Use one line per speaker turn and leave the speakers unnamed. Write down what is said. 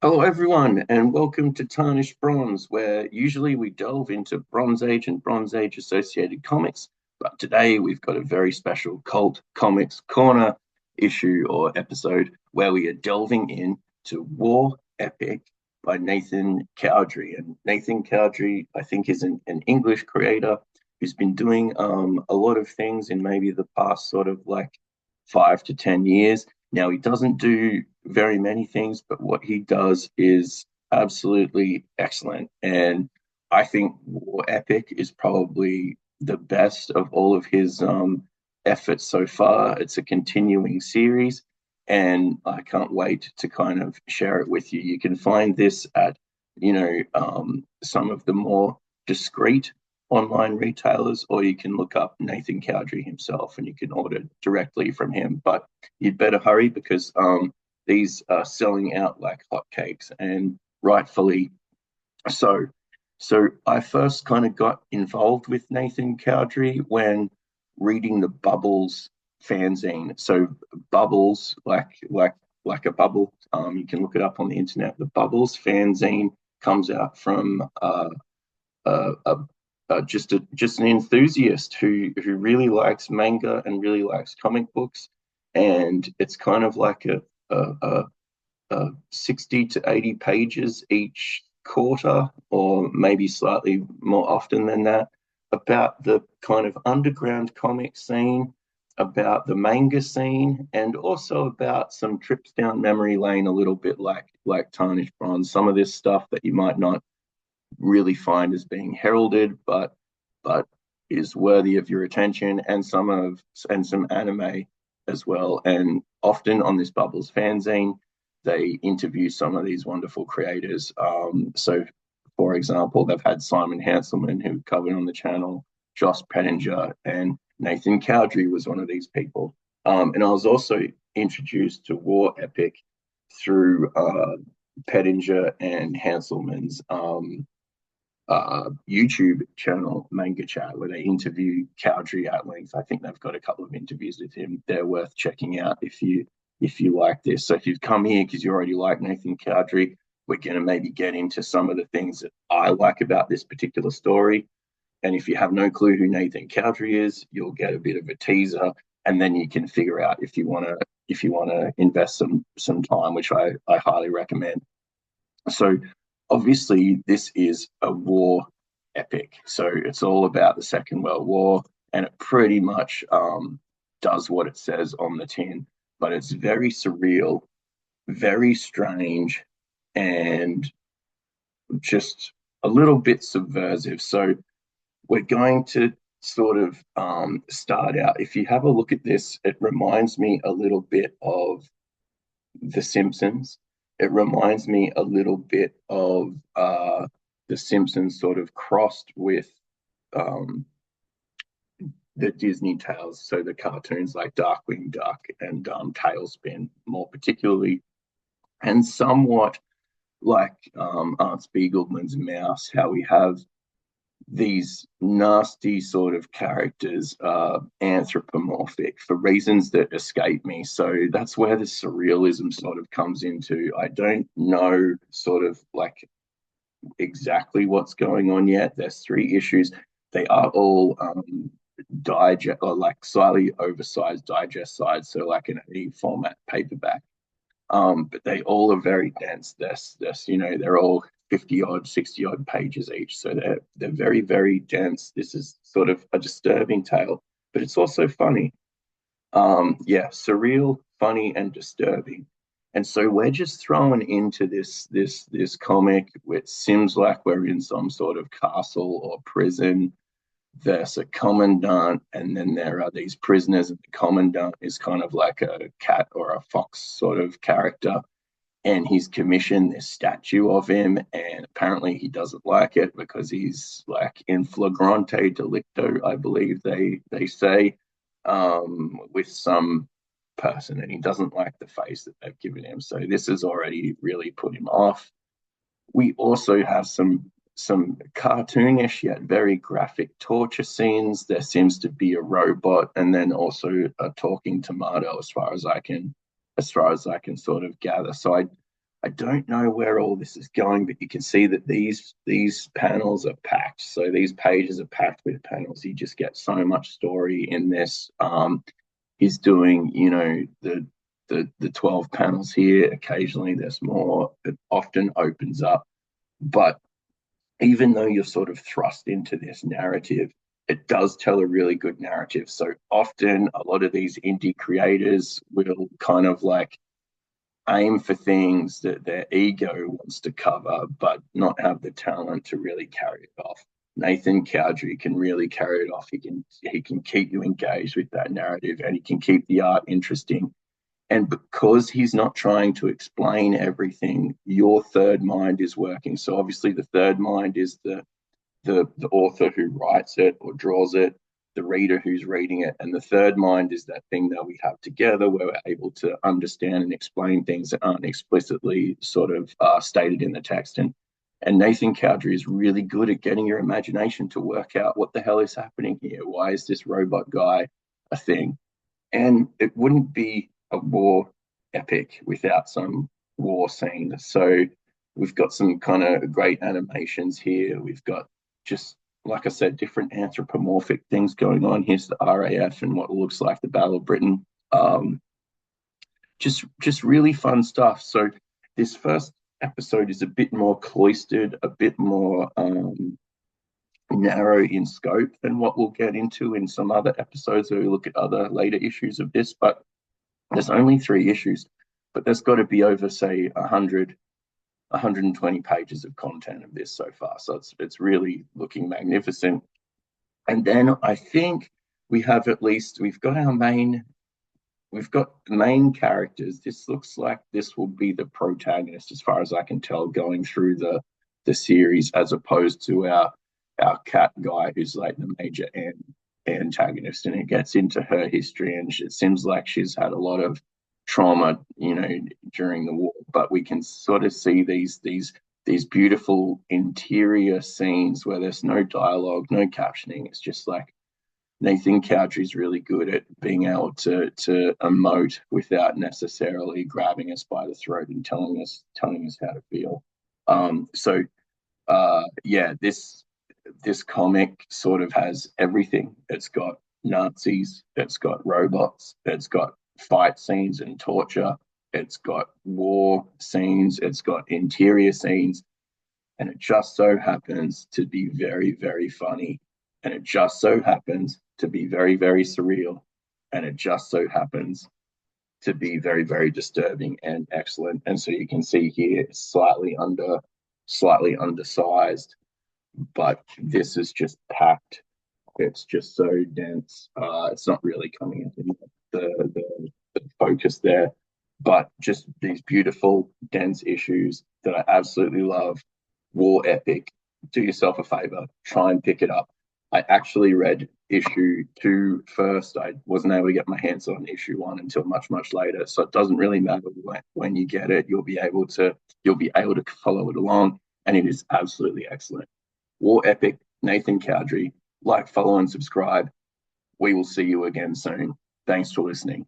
Hello, everyone, and welcome to Tarnished Bronze, where usually we delve into Bronze Age and Bronze Age associated comics. But today we've got a very special Cult Comics Corner issue or episode where we are delving into War Epic by Nathan Cowdry. And Nathan Cowdry, I think, is an English creator who's been doing a lot of things in maybe the past sort of like 5 to 10 years. Now, he doesn't do very many things, but what he does is absolutely excellent. And I think War Epic is probably the best of all of his efforts so far. It's a continuing series, and I can't wait to kind of share it with you. You can find this at, some of the more discreet online retailers, or you can look up Nathan Cowdry himself and you can order directly from him. But you'd better hurry because these are selling out like hotcakes, and rightfully so. So I first kind of got involved with Nathan Cowdry when reading the Bubbles fanzine. So Bubbles, like a bubble, you can look it up on the internet. The Bubbles fanzine comes out from a just an enthusiast who really likes manga and really likes comic books, and it's kind of like a 60 to 80 pages each quarter, or maybe slightly more often than that, about the kind of underground comic scene, about the manga scene, and also about some trips down memory lane, a little bit like Tarnished Bronze. Some of this stuff that you might not really find as being heralded, but is worthy of your attention, and some anime as well. And often on this Bubbles fanzine, they interview some of these wonderful creators. So, for example, they've had Simon Hanselman, who covered on the channel, Josh Pettinger, and Nathan Cowdry was one of these people. And I was also introduced to War Epic through Pettinger and Hanselman's YouTube channel, Manga Chat, where they interview Cowdry at length. I think they've got a couple of interviews with him. They're worth checking out if you like this. So if you've come here because you already like Nathan Cowdry, we're going to maybe get into some of the things that I like about this particular story. And if you have no clue who Nathan Cowdry is, you'll get a bit of a teaser, and then you can figure out if you want to invest some time, which I highly recommend. So obviously this is a war epic, so it's all about the Second World War, and it pretty much does what it says on the tin. But it's very surreal, very strange, and just a little bit subversive. So we're going to sort of start out. If you have a look at this, it reminds me a little bit of The Simpsons. It reminds me a little bit of The Simpsons sort of crossed with um, the Disney tales, so the cartoons like Darkwing Duck and Tailspin, more particularly, and somewhat like Art Spiegelman's Mouse, how we have these nasty sort of characters, anthropomorphic for reasons that escape me. So that's where the surrealism sort of comes into. I don't know sort of like exactly what's going on yet. There's 3 issues. They are all digest or like slightly oversized digest size, so like an E format paperback. But they all are very dense. They're all 50 odd, 60 odd pages each. So they're very, very dense. This is sort of a disturbing tale, but it's also funny. Yeah, surreal, funny, and disturbing. And so we're just thrown into this comic. It seems like we're in some sort of castle or prison. There's a commandant, and then there are these prisoners. And the commandant is kind of like a cat or a fox sort of character, and he's commissioned this statue of him, and apparently he doesn't like it because he's like in flagrante delicto, I believe they say, with some person, and he doesn't like the face that they've given him. So this has already really put him off. We also have some cartoonish yet very graphic torture scenes. There seems to be a robot, and then also a talking tomato, as far as I can sort of gather. So I don't know where all this is going, but you can see that these panels are packed. So these pages are packed with panels. You just get so much story in this. He's doing, the 12 panels here. Occasionally there's more. It often opens up. But even though you're sort of thrust into this narrative, it does tell a really good narrative. So often a lot of these indie creators will kind of like aim for things that their ego wants to cover, but not have the talent to really carry it off. Nathan Cowdry can really carry it off. He can keep you engaged with that narrative, and he can keep the art interesting. And because he's not trying to explain everything, your third mind is working. So obviously, the third mind is the author who writes it or draws it, the reader who's reading it, and the third mind is that thing that we have together where we're able to understand and explain things that aren't explicitly sort of stated in the text. And Nathan Cowdry is really good at getting your imagination to work out what the hell is happening here. Why is this robot guy a thing? And it wouldn't be a war epic without some war scenes. So we've got some kind of great animations here. We've got just, like I said, different anthropomorphic things going on. Here's the RAF and what looks like the Battle of Britain. Just really fun stuff. So this first episode is a bit more cloistered, a bit more narrow in scope than what we'll get into in some other episodes where we look at other later issues of this. But there's only 3 issues, but there's got to be over, say, 120 pages of content of this so far. So it's really looking magnificent. And then I think we've got the main characters. This looks like this will be the protagonist, as far as I can tell, going through the series, as opposed to our cat guy, who's like the major antagonist, and it gets into her history, and it seems like she's had a lot of trauma, during the war. But we can sort of see these beautiful interior scenes where there's no dialogue, no captioning. It's just like Nathan Cowdry's really good at being able to emote without necessarily grabbing us by the throat and telling us how to feel. Yeah, this comic sort of has everything. It's got Nazis, it's got robots, it's got fight scenes and torture, it's got war scenes, it's got interior scenes, and it just so happens to be very, very funny. And it just so happens to be very, very surreal. And it just so happens to be very, very disturbing and excellent. And so you can see here it's slightly undersized, but this is just packed. It's just so dense. It's not really coming into the focus there, but just these beautiful, dense issues that I absolutely love. War epic. Do yourself a favor, try and pick it up. I actually read issue 2 first. I wasn't able to get my hands on issue 1 until much, much later. So it doesn't really matter when you get it. You'll be able to follow it along, and it is absolutely excellent. War epic, Nathan Cowdry. Like, follow, and subscribe. We will see you again soon. Thanks for listening.